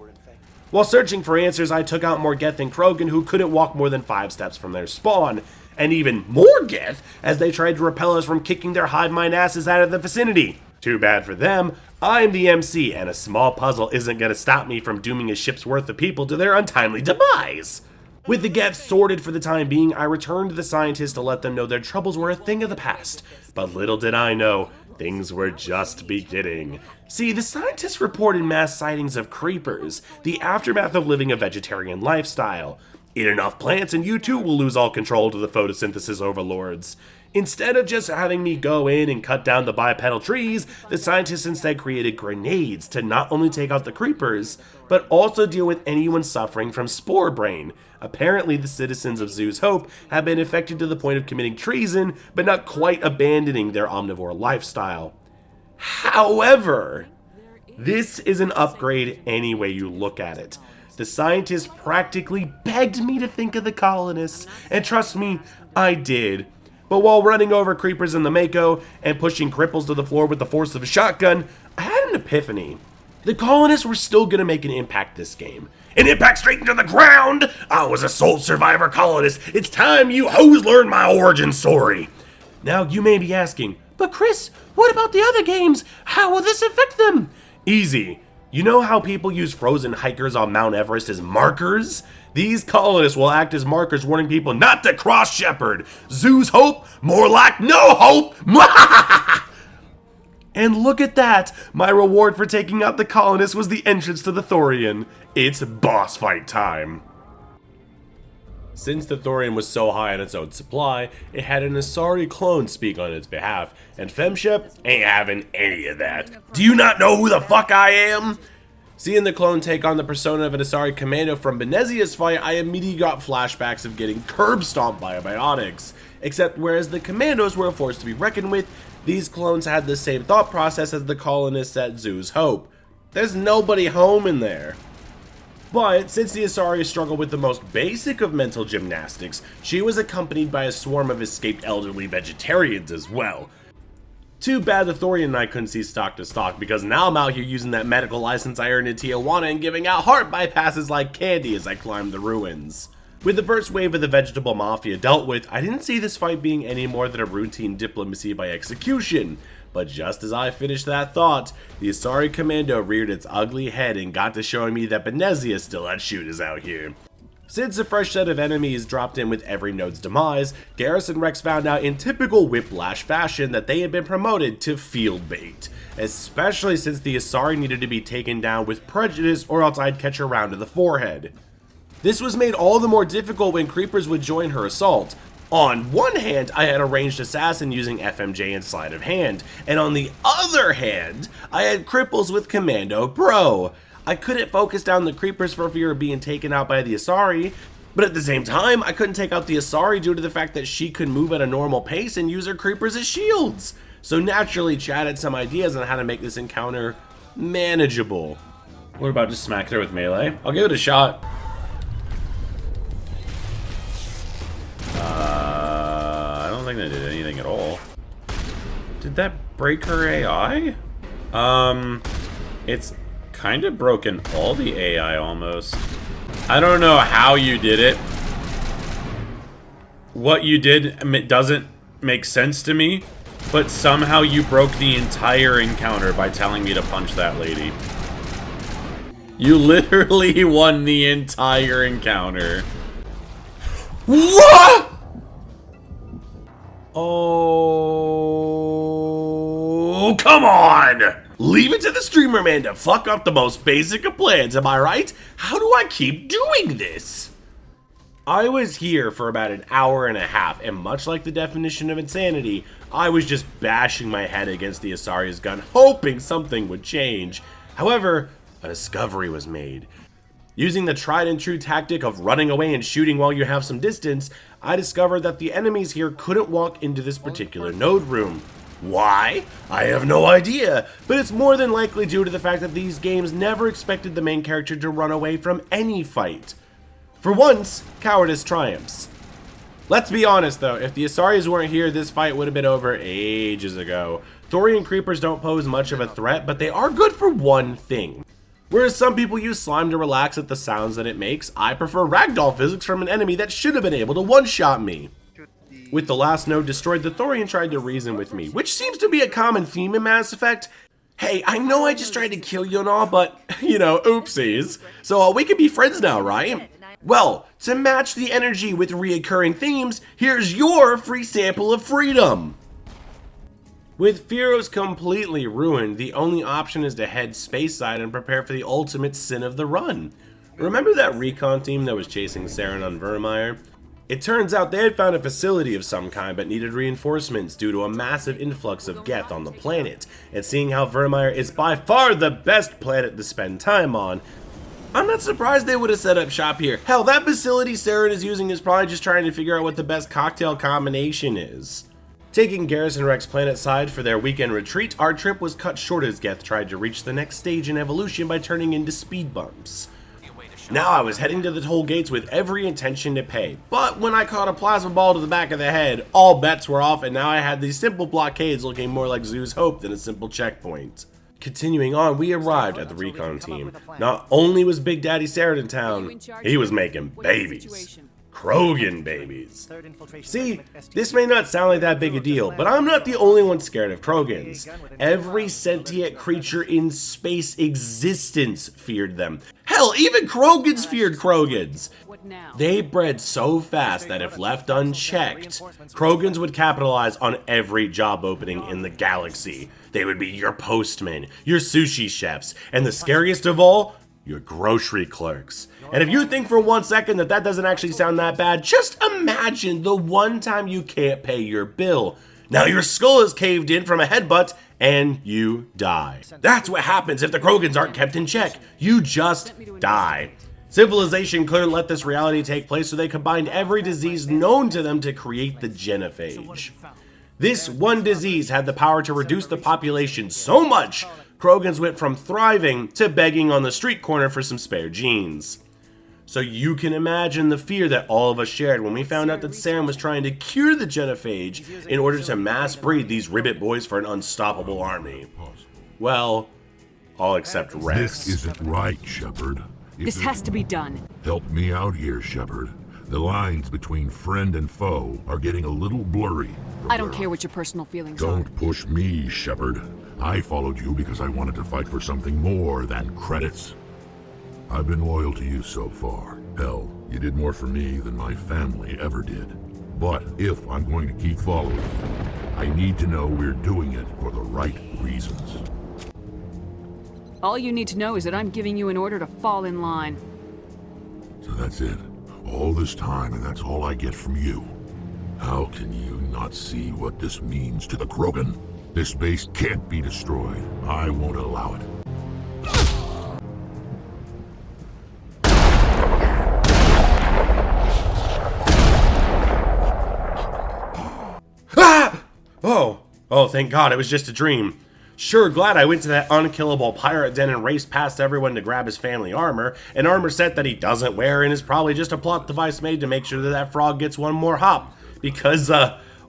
Speaker 1: While searching for answers, I took out more Geth and Krogan who couldn't walk more than 5 steps from their spawn, and even more Geth as they tried to repel us from kicking their hive mind asses out of the vicinity. Too bad for them, I'm the MC, and a small puzzle isn't gonna stop me from dooming a ship's worth of people to their untimely demise. With the geth sorted for the time being, I returned to the scientists to let them know their troubles were a thing of the past. But little did I know, things were just beginning. See, the scientists reported mass sightings of creepers, the aftermath of living a vegetarian lifestyle. Eat enough plants and you too will lose all control to the photosynthesis overlords. Instead of just having me go in and cut down the bipedal trees, the scientists instead created grenades to not only take out the creepers, but also deal with anyone suffering from spore brain. Apparently, the citizens of Zoo's Hope have been affected to the point of committing treason, but not quite abandoning their omnivore lifestyle. However, this is an upgrade any way you look at it. The scientists practically begged me to think of the colonists, and trust me, I did. But while running over creepers in the Mako and pushing cripples to the floor with the force of a shotgun, I had an epiphany. The colonists were still gonna make an impact this game. An impact straight into the ground! I was a sole survivor colonist. It's time you hoes learn my origin story. Now you may be asking, but Chris, what about the other games? How will this affect them? Easy. You know how people use frozen hikers on Mount Everest as markers? These colonists will act as markers warning people not to cross Shepherd. Zoo's Hope? More like no hope! And look at that! My reward for taking out the colonists was the entrance to the Thorian. It's boss fight time. Since the Thorian was so high on its own supply, it had an Asari clone speak on its behalf, and Femshep ain't having any of that. Do you not know who the fuck I am? Seeing the clone take on the persona of an Asari commando from Benezia's fight, I immediately got flashbacks of getting curb stomped by biotics. Except whereas the commandos were a force to be reckoned with, these clones had the same thought process as the colonists at Zoo's Hope. There's nobody home in there. But since the Asari struggled with the most basic of mental gymnastics, she was accompanied by a swarm of escaped elderly vegetarians as well. Too bad the Thorian and I couldn't see stock to stock, because now I'm out here using that medical license I earned in Tijuana and giving out heart bypasses like candy as I climb the ruins. With the first wave of the vegetable mafia dealt with, I didn't see this fight being any more than a routine diplomacy by execution. But just as I finished that thought, the Asari commando reared its ugly head and got to showing me that Benezia still had shooters out here. Since a fresh set of enemies dropped in with every node's demise, Garrison Rex found out in typical Whiplash fashion that they had been promoted to field bait, especially since the Asari needed to be taken down with prejudice or else I'd catch her round to the forehead. This was made all the more difficult when creepers would join her assault. On one hand, I had a ranged assassin using FMJ and sleight of hand, and on the other hand, I had cripples with Commando Pro. I couldn't focus down the creepers for fear of being taken out by the Asari, but at the same time, I couldn't take out the Asari due to the fact that she could move at a normal pace and use her creepers as shields. So naturally, Chad had some ideas on how to make this encounter manageable.
Speaker 9: What about just smack her with melee? I'll give it a shot. I don't think that did anything at all. Did that break her AI? It's kind of broken all the AI almost. I don't know how you did it. What you did doesn't make sense to me, but somehow you broke the entire encounter by telling me to punch that lady. You literally won the entire encounter. What? Oh, come on! Leave it to the streamer man to fuck up the most basic of plans, am I right? How do I keep doing this? I was here for about an hour and a half, and much like the definition of insanity, I was just bashing my head against the Asari's gun, hoping something would change. However, a discovery was made. Using the tried and true tactic of running away and shooting while you have some distance, I discovered that the enemies here couldn't walk into this particular node room. Why? I have no idea, but it's more than likely due to the fact that these games never expected the main character to run away from any fight. For once, cowardice triumphs. Let's be honest though, if the Asaris weren't here, this fight would have been over ages ago. Thorian creepers don't pose much of a threat, but they are good for one thing. Whereas some people use slime to relax at the sounds that it makes, I prefer ragdoll physics from an enemy that should have been able to one-shot me.
Speaker 1: With the last node destroyed, the Thorian tried to reason with me, which seems to be a common theme in Mass Effect. Hey, I know I just tried to kill you and all, but, you know, oopsies. So we can be friends now, right? Well, to match the energy with reoccurring themes, here's your free sample of freedom. With Feros completely ruined, the only option is to head space-side and prepare for the ultimate sin of the run. Remember that recon team that was chasing Saren on Virmire? It turns out they had found a facility of some kind but needed reinforcements due to a massive influx of Geth on the planet, and seeing how Virmire is by far the best planet to spend time on, I'm not surprised they would have set up shop here. Hell, that facility Saren is using is probably just trying to figure out what the best cocktail combination is. Taking Garrison Rex planet side for their weekend retreat, our trip was cut short as Geth tried to reach the next stage in evolution by turning into speed bumps. Now I was heading to the toll gates with every intention to pay, but when I caught a plasma ball to the back of the head, all bets were off and now I had these simple blockades looking more like Zoo's Hope than a simple checkpoint. Continuing on, we arrived at the recon team. Not only was Big Daddy Saren in town, he was making babies. Krogan babies. See, this may not sound like that big a deal, but I'm not the only one scared of Krogans. Every sentient creature in space existence feared them. Hell, even Krogans feared Krogans. They bred so fast that if left unchecked, Krogans would capitalize on every job opening in the galaxy. They would be your postmen, your sushi chefs, and the scariest of all, your grocery clerks. And if you think for 1 second that that doesn't actually sound that bad, just imagine the one time you can't pay your bill. Now your skull is caved in from a headbutt and you die. That's what happens if the Krogans aren't kept in check. You just die. Civilization couldn't let this reality take place, so they combined every disease known to them to create the genophage. This one disease had the power to reduce the population so much, Krogans went from thriving to begging on the street corner for some spare genes. So you can imagine the fear that all of us shared when we found out that Saren was trying to cure the genophage in order to mass breed these ribbit boys for an unstoppable army. Well, all except Rex.
Speaker 8: This isn't right, Shepard.
Speaker 6: This has to be done.
Speaker 8: Help me out here, Shepard. The lines between friend and foe are getting a little blurry.
Speaker 6: I don't care what your personal feelings are.
Speaker 8: Don't push me, Shepard. I followed you because I wanted to fight for something more than credits. I've been loyal to you so far. Hell, you did more for me than my family ever did. But if I'm going to keep following you, I need to know we're doing it for the right reasons.
Speaker 6: All you need to know is that I'm giving you an order to fall in line.
Speaker 8: So that's it. All this time, and that's all I get from you. How can you not see what this means to the Krogan? This base can't be destroyed. I won't allow it.
Speaker 1: Ah! Oh, thank God, it was just a dream. Sure, glad I went to that unkillable pirate den and raced past everyone to grab his family armor, an armor set that he doesn't wear and is probably just a plot device made to make sure that that frog gets one more hop. Because,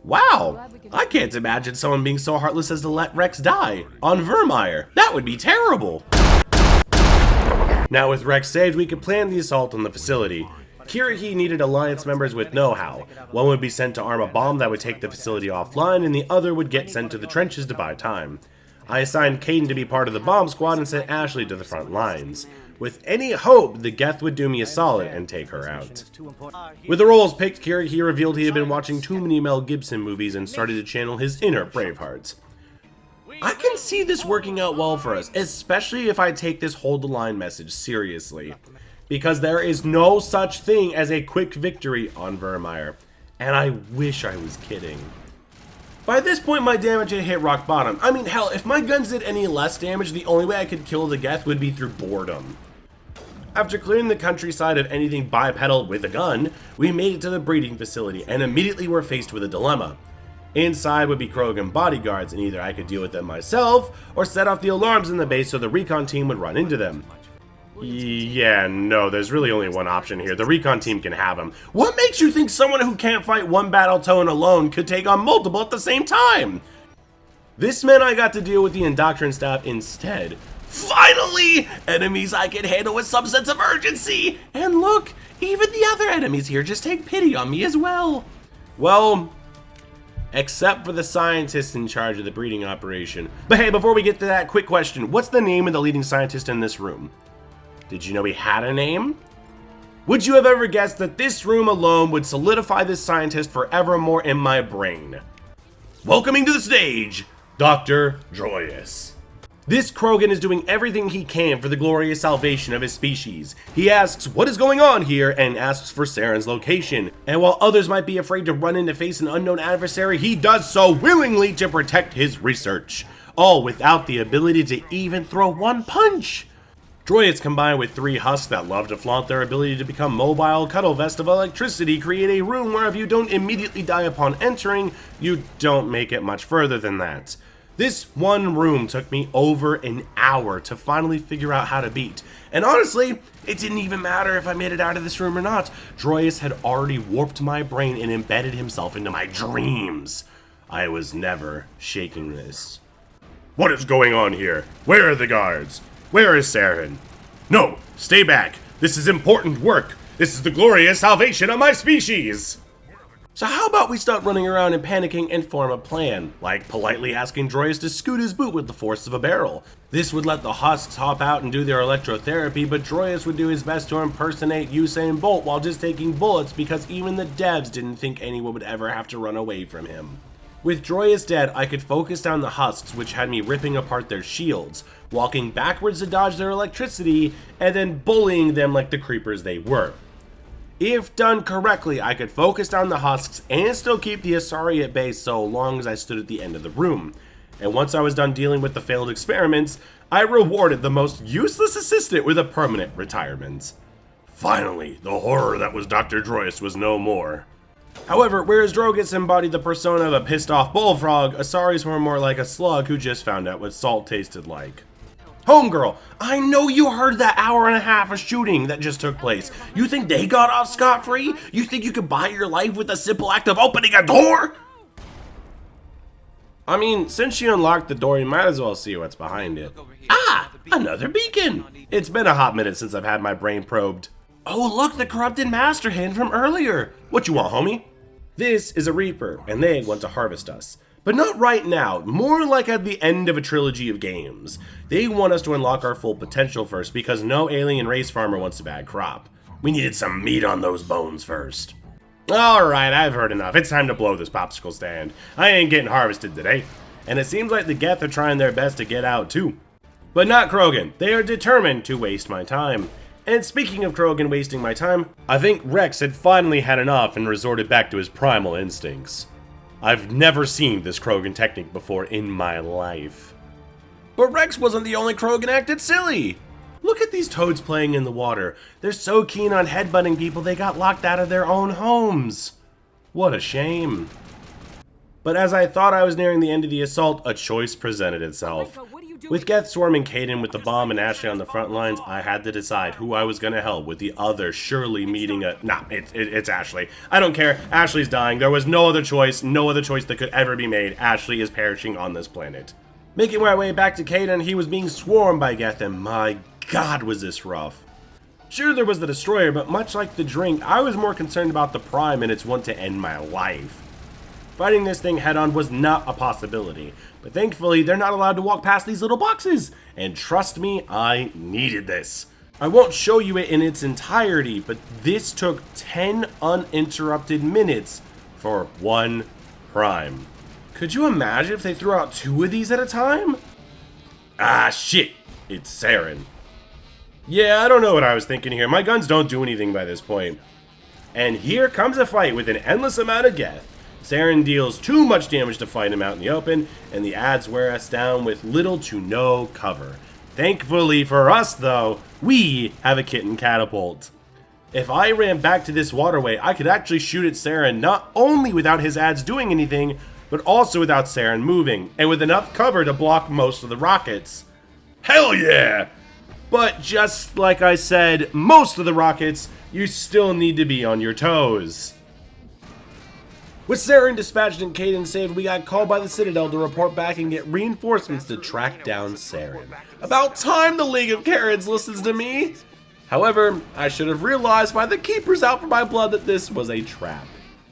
Speaker 1: wow, I can't imagine someone being so heartless as to let Rex die on Virmire. That would be terrible. Now with Rex saved, we could plan the assault on the facility. Kirrahe needed Alliance members with know-how. One would be sent to arm a bomb that would take the facility offline, and the other would get sent to the trenches to buy time. I assigned Caden to be part of the bomb squad and sent Ashley to the front lines. With any hope, the Geth would do me a solid and take her out. With the roles picked, Kirrahe revealed he had been watching too many Mel Gibson movies and started to channel his inner Braveheart. I can see this working out well for us, especially if I take this hold the line message seriously. Because there is no such thing as a quick victory on Virmire. And I wish I was kidding. By this point, my damage had hit rock bottom. I mean, hell, if my guns did any less damage, the only way I could kill the Geth would be through boredom. After clearing the countryside of anything bipedal with a gun, we made it to the breeding facility and immediately were faced with a dilemma. Inside would be Krogan bodyguards, and either I could deal with them myself or set off the alarms in the base so the recon team would run into them. Yeah, no, there's really only one option here. The recon team can have them. What makes you think someone who can't fight one battle tone alone could take on multiple at the same time? This meant I got to deal with the Indoctrin staff instead. Finally! Enemies I can handle with some sense of urgency! And look, even the other enemies here just take pity on me as well. Well, except for the scientists in charge of the breeding operation. But hey, before we get to that, quick question. What's the name of the leading scientist in this room? Did you know he had a name? Would you have ever guessed that this room alone would solidify this scientist forevermore in my brain? Welcoming to the stage, Dr. Droyus. This Krogan is doing everything he can for the glorious salvation of his species. He asks what is going on here and asks for Saren's location. And while others might be afraid to run in to face an unknown adversary, he does so willingly to protect his research. All without the ability to even throw one punch. Droids combined with 3 husks that love to flaunt their ability to become mobile cuddle vest of electricity create a room where if you don't immediately die upon entering, you don't make it much further than that. This one room took me over an hour to finally figure out how to beat. And honestly, it didn't even matter if I made it out of this room or not. Droyus had already warped my brain and embedded himself into my dreams. I was never shaking this. What is going on here? Where are the guards? Where is Saren? No, stay back. This is important work. This is the glorious salvation of my species. So how about we stop running around and panicking and form a plan, like politely asking Droyus to scoot his boot with the force of a barrel. This would let the husks hop out and do their electrotherapy, but Droyus would do his best to impersonate Usain Bolt while just taking bullets because even the devs didn't think anyone would ever have to run away from him. With Droyus dead, I could focus down the husks, which had me ripping apart their shields, walking backwards to dodge their electricity, and then bullying them like the creepers they were. If done correctly, I could focus down the husks and still keep the Asari at bay so long as I stood at the end of the room. And once I was done dealing with the failed experiments, I rewarded the most useless assistant with a permanent retirement. Finally, the horror that was Dr. Droyus was no more. However, whereas Drogus embodied the persona of a pissed-off bullfrog, Asaris were more like a slug who just found out what salt tasted like. Homegirl, I know you heard that hour and a half of shooting that just took place. You think they got off scot-free? You think you could buy your life with a simple act of opening a door? I mean, since you unlocked the door, you might as well see what's behind it. Ah, another beacon! It's been a hot minute since I've had my brain probed. Oh, look, the corrupted master hand from earlier. What you want, homie? This is a Reaper, and they want to harvest us. But not right now, more like at the end of a trilogy of games. They want us to unlock our full potential first because no alien race farmer wants a bad crop. We needed some meat on those bones first. Alright, I've heard enough. It's time to blow this popsicle stand. I ain't getting harvested today. And it seems like the Geth are trying their best to get out too. But not Krogan. They are determined to waste my time. And speaking of Krogan wasting my time, I think Rex had finally had enough and resorted back to his primal instincts. I've never seen this Krogan technique before in my life. But Rex wasn't the only Krogan acted silly! Look at these toads playing in the water. They're so keen on headbutting people they got locked out of their own homes. What a shame. But as I thought I was nearing the end of the assault, a choice presented itself. With Geth swarming Caden with the bomb and Ashley on the front lines, I had to decide who I was gonna help with the other surely meeting a... Nah, it's Ashley. I don't care. Ashley's dying. There was no other choice that could ever be made. Ashley is perishing on this planet. Making my way back to Caden, he was being swarmed by Geth, and my god was this rough. Sure, there was the Destroyer, but much like the drink, I was more concerned about the Prime and its want to end my life. Fighting this thing head-on was not a possibility, but thankfully they're not allowed to walk past these little boxes, and trust me, I needed this. I won't show you it in its entirety, but this took 10 uninterrupted minutes for one Prime. Could you imagine if they threw out 2 of these at a time? Ah shit, it's Saren. Yeah, I don't know what I was thinking here. My guns don't do anything by this point. And here comes a fight with an endless amount of Geth. Saren deals too much damage to fight him out in the open, and the ads wear us down with little to no cover. Thankfully for us, though, we have a kitten catapult. If I ran back to this waterway, I could actually shoot at Saren not only without his ads doing anything, but also without Saren moving, and with enough cover to block most of the rockets. Hell yeah! But just like I said, most of the rockets, you still need to be on your toes. With Saren dispatched and Caden saved, we got called by the Citadel to report back and get reinforcements to track down Saren. About time the League of Karens listens to me! However, I should have realized by the keepers out for my blood that this was a trap.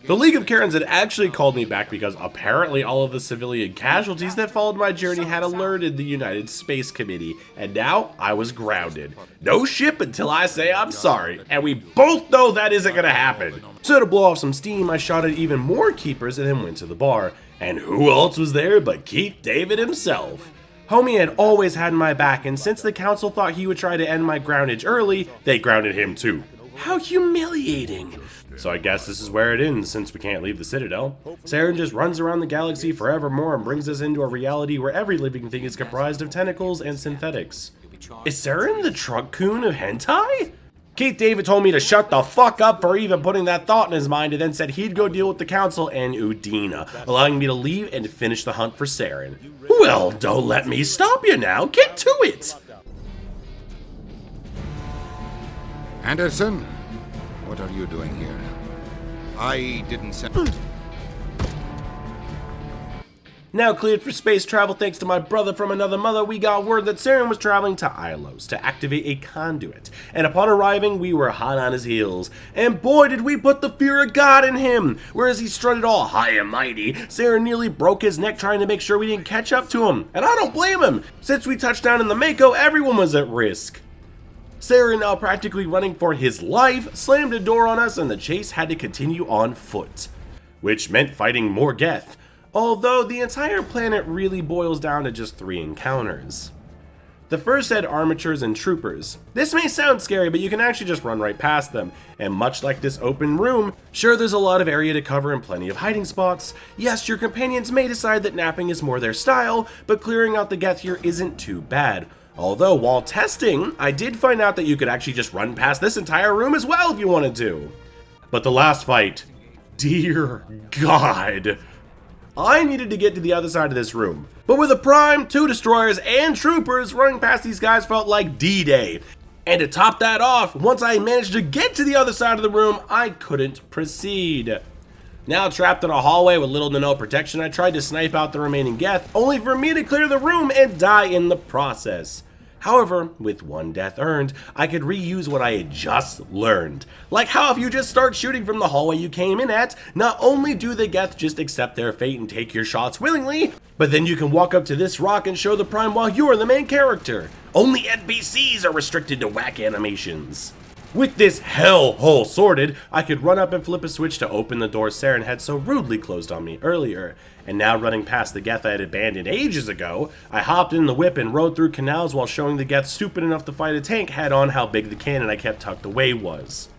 Speaker 1: The League of Karens had actually called me back because apparently all of the civilian casualties that followed my journey had alerted the United Space Committee, and now I was grounded. No ship until I say I'm sorry, and we both know that isn't gonna happen. So to blow off some steam, I shot at even more keepers and then went to the bar. And who else was there but Keith David himself? Homie had always had my back, and since the council thought he would try to end my groundage early, they grounded him too. How humiliating. So I guess this is where it ends, since we can't leave the Citadel. Saren just runs around the galaxy forevermore and brings us into a reality where every living thing is comprised of tentacles and synthetics. Is Saren the trunk coon of hentai? Keith David told me to shut the fuck up for even putting that thought in his mind, and then said he'd go deal with the council and Udina, allowing me to leave and finish the hunt for Saren. Well, don't let me stop you now. Get to it!
Speaker 11: Anderson, what are you doing here? I didn't send...
Speaker 1: Now cleared for space travel thanks to my brother from another mother, we got word that Saren was traveling to Ilos to activate a conduit. And upon arriving, we were hot on his heels. And boy did we put the fear of God in him! Whereas he strutted all high and mighty, Saren nearly broke his neck trying to make sure we didn't catch up to him. And I don't blame him! Since we touched down in the Mako, everyone was at risk. Saren, now practically running for his life, slammed a door on us and the chase had to continue on foot. Which meant fighting more Geth. Although the entire planet really boils down to just 3 encounters. The first had armatures and troopers. This may sound scary, but you can actually just run right past them, and much like this open room, sure there's a lot of area to cover and plenty of hiding spots. Yes, your companions may decide that napping is more their style, but clearing out the Geth here isn't too bad. Although, while testing, I did find out that you could actually just run past this entire room as well if you wanted to. But the last fight, dear God. I needed to get to the other side of this room. But with a prime, 2 destroyers, and troopers, running past these guys felt like D-Day. And to top that off, once I managed to get to the other side of the room, I couldn't proceed. Now trapped in a hallway with little to no protection, I tried to snipe out the remaining Geth, only for me to clear the room and die in the process. However, with 1 death earned, I could reuse what I had just learned. Like how if you just start shooting from the hallway you came in at, not only do the Geth just accept their fate and take your shots willingly, but then you can walk up to this rock and show the prime while you're the main character. Only NPCs are restricted to whack animations. With this hellhole sorted, I could run up and flip a switch to open the door Saren had so rudely closed on me earlier. And now running past the Geth I had abandoned ages ago, I hopped in the whip and rode through canals while showing the Geth stupid enough to fight a tank head on how big the cannon I kept tucked away was.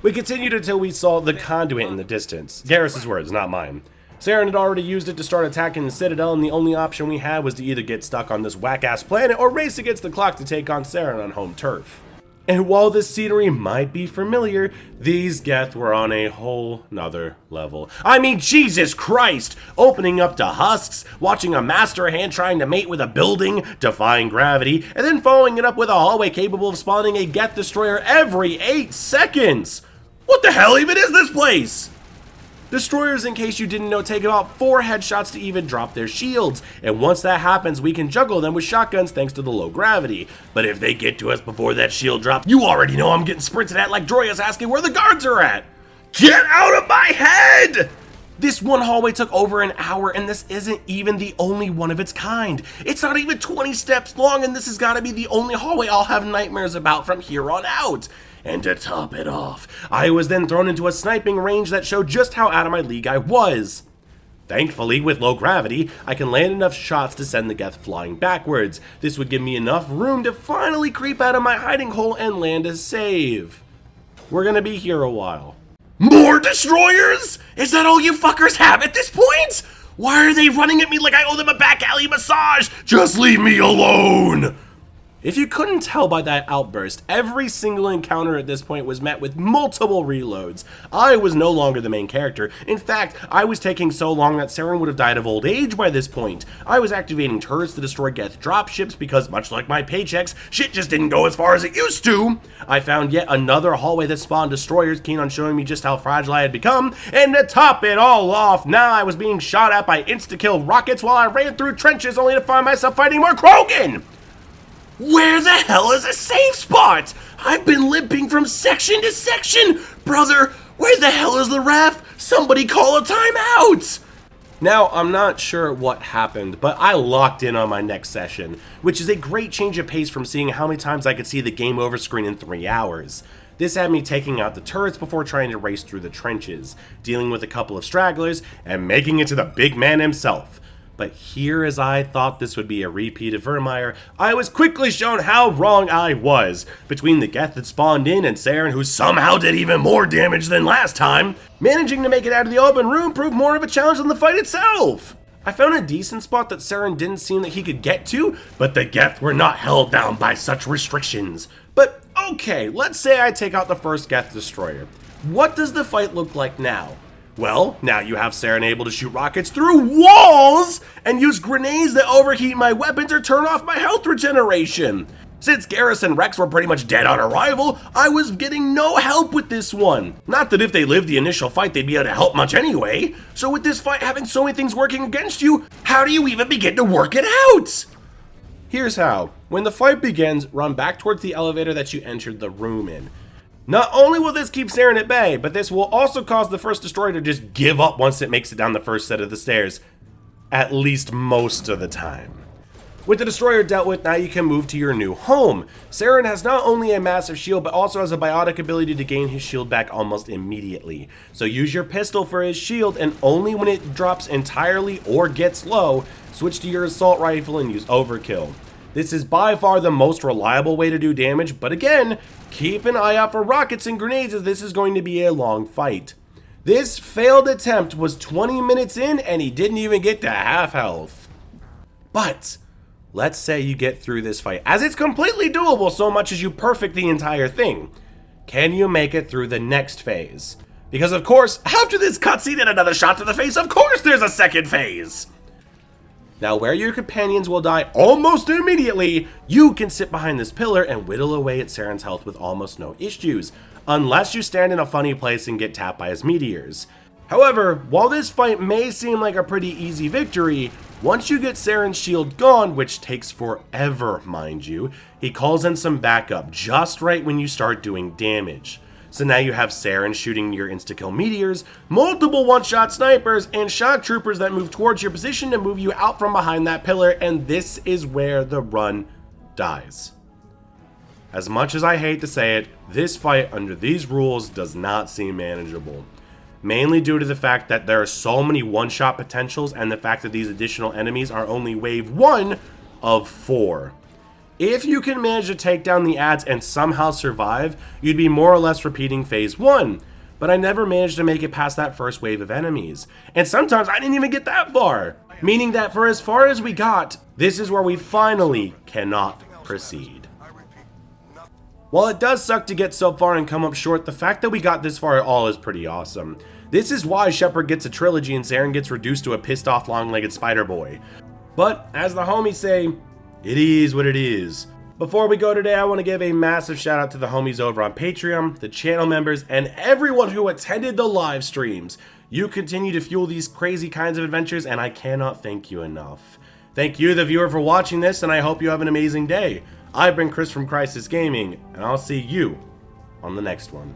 Speaker 1: We continued until we saw the conduit in the distance. Garrus's words, not mine. Saren had already used it to start attacking the Citadel, and the only option we had was to either get stuck on this whack-ass planet or race against the clock to take on Saren on home turf. And while this scenery might be familiar, these Geth were on a whole nother level. I mean, Jesus Christ! Opening up to husks, watching a master hand trying to mate with a building, defying gravity, and then following it up with a hallway capable of spawning a Geth destroyer every 8 seconds! What the hell even is this place? Destroyers, in case you didn't know, take about 4 headshots to even drop their shields, and once that happens, we can juggle them with shotguns thanks to the low gravity. But if they get to us before that shield drops, you already know I'm getting sprinted at like Droyus asking where the guards are at! Get out of my head! This one hallway took over an hour, and this isn't even the only one of its kind. It's not even 20 steps long, and this has got to be the only hallway I'll have nightmares about from here on out. And to top it off, I was then thrown into a sniping range that showed just how out of my league I was. Thankfully, with low gravity, I can land enough shots to send the Geth flying backwards. This would give me enough room to finally creep out of my hiding hole and land a save. We're gonna be here a while. More destroyers? Is that all you fuckers have at this point? Why are they running at me like I owe them a back alley massage? Just leave me alone! If you couldn't tell by that outburst, every single encounter at this point was met with multiple reloads. I was no longer the main character. In fact, I was taking so long that Saren would have died of old age by this point. I was activating turrets to destroy Geth dropships because, much like my paychecks, shit just didn't go as far as it used to. I found yet another hallway that spawned destroyers, keen on showing me just how fragile I had become. And to top it all off, now I was being shot at by insta-kill rockets while I ran through trenches only to find myself fighting more Krogan! Where the hell is a safe spot? I've been limping from section to section! Brother, Where the hell is the ref? Somebody call a timeout! Now, I'm not sure what happened, but I locked in on my next session, which is a great change of pace from seeing how many times I could see the game over screen in 3 hours. This had me taking out the turrets before trying to race through the trenches, dealing with a couple of stragglers, and making it to the big man himself. But here, as I thought this would be a repeat of Virmire, I was quickly shown how wrong I was. Between the Geth that spawned in and Saren, who somehow did even more damage than last time, managing to make it out of the open room proved more of a challenge than the fight itself. I found a decent spot that Saren didn't seem that he could get to, but the Geth were not held down by such restrictions. But okay, let's say I take out the first Geth destroyer. What does the fight look like now? Well, now you have Saren able to shoot rockets through walls and use grenades that overheat my weapons or turn off my health regeneration. Since Garrus and Rex were pretty much dead on arrival, I was getting no help with this one. Not that if they lived the initial fight they'd be able to help much anyway. So with this fight having so many things working against you, how do you even begin to work it out? Here's how. When the fight begins, run back towards the elevator that you entered the room in. Not only will this keep Saren at bay, but this will also cause the first destroyer to just give up once it makes it down the first set of the stairs. At least most of the time. With the destroyer dealt with, now you can move to your new home. Saren has not only a massive shield, but also has a biotic ability to gain his shield back almost immediately. So use your pistol for his shield, and only when it drops entirely or gets low, switch to your assault rifle and use overkill. This is by far the most reliable way to do damage, but again, keep an eye out for rockets and grenades as this is going to be a long fight. This failed attempt was 20 minutes in and he didn't even get to half health. But let's say you get through this fight, as it's completely doable so much as you perfect the entire thing. Can you make it through the next phase? Because of course, after this cutscene and another shot to the face, of course there's a second phase! Now, where your companions will die almost immediately, you can sit behind this pillar and whittle away at Saren's health with almost no issues, unless you stand in a funny place and get tapped by his meteors. However, while this fight may seem like a pretty easy victory, once you get Saren's shield gone, which takes forever, mind you, he calls in some backup just right when you start doing damage. So now you have Saren shooting your insta-kill meteors, multiple one-shot snipers, and shock troopers that move towards your position to move you out from behind that pillar, and this is where the run dies. As much as I hate to say it, this fight under these rules does not seem manageable. Mainly due to the fact that there are so many one-shot potentials and the fact that these additional enemies are only wave 1 of 4. If you can manage to take down the ads and somehow survive, you'd be more or less repeating phase 1. But I never managed to make it past that first wave of enemies. And sometimes I didn't even get that far. Meaning that for as far as we got, this is where we finally cannot proceed. While it does suck to get so far and come up short, the fact that we got this far at all is pretty awesome. This is why Shepard gets a trilogy and Saren gets reduced to a pissed off long-legged spider boy. But, as the homies say, it is what it is. Before we go today, I want to give a massive shout out to the homies over on Patreon, the channel members, and everyone who attended the live streams. You continue to fuel these crazy kinds of adventures, and I cannot thank you enough. Thank you, the viewer, for watching this, and I hope you have an amazing day. I've been Chris from Krisis Gaming, and I'll see you on the next one.